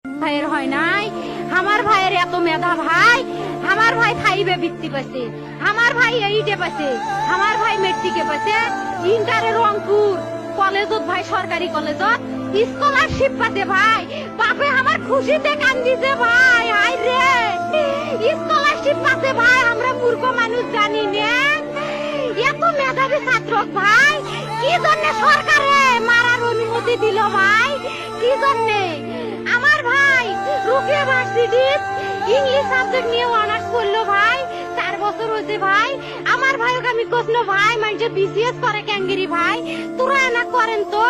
ভাইয়ের হয় নাই, আমার ভাইয়ের এত মেধা ভাই, আমার ভাই 5-এ বৃত্তি পাইছে, আমার ভাই 8-এ পাইছে, আমার ভাই মেট্রিকে পাইছে, ইন্টারে রংপুর কলেজত ভাই সরকারি কলেজত স্কলারশিপ পাতে ভাই, বাপে আমার খুশিতে কান্দিছে ভাই, হাই রে স্কলারশিপ পাতে ভাই, আমরা মূর্খ মানুষ জানি না এত মেধাবী ছাত্র ভাই, কি জন্য সরকারে মারার অনুমতি দিল ভাই, কি জন্য? আমার ভাই রুকিয়া ভার্সিটির ইংলিশ সাবজেক্ট নিয়ে অনার্স করলো ভাই, 4 বছর হয়েছে ভাই। আমার ভাইকে আমি কইলো ভাই মানুষে বিসিএস করে ক্যাঙ্গেরি ভাই, তোরা না করেন তো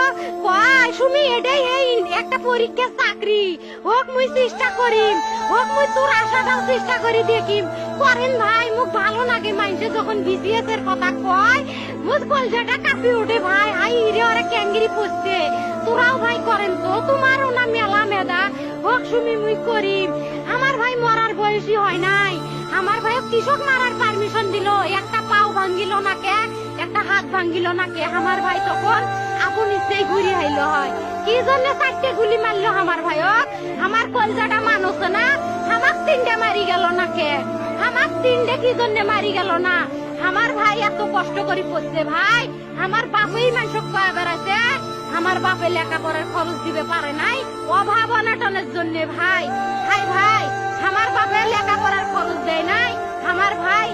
কয় সুমি এটাই এই একটা পরীক্ষা চাকরি হোক, মুই চেষ্টা করিম, হোক মুই তোর আশাটাও চেষ্টা করি দেখিম, করেন ভাই। মুখ ভালো লাগে মানুষে যখন বিসিএস এর কথা কয়, মুখ কলজাটা কাঁপি ওঠে ভাই, হাই রে ওরা ক্যাঙ্গেরি পড়ছে, তোরাও ভাই করেন তো, তোমারও না মেলা মেধা, হোক সুমি মুই করিম। আমার ভাই মরার বয়সী হয় নাই, আমার ভাই কৃষক মারার পারমিশন দিল, একটা পাও ভাঙ্গিল না কে, একটা হাত ভাঙ্গিল না কে, আমার ভাই তখন আপন ইচ্ছেই ঘুরি হাইল হয়, কি জন্য 4টে গুলি মারলো আমার ভাইক, আমার কলজাটা মানুষ না, আমার 3টে মারি গেল না কে, আমার 3টে কি জন্য মারি গেল না? আমার ভাই এত কষ্ট করে পড়ছে ভাই, আমার বাপেই মানুষ কয়া বেড়াচ্ছে, আমার বাপে লেখাপড়ার খরচ দিবে পারে নাই, অভাব অনাটনের জন্য ভাই, ভাই ভাই আমার বাপে লেখাপড়ার খরচ দেয় নাই, আমার ভাই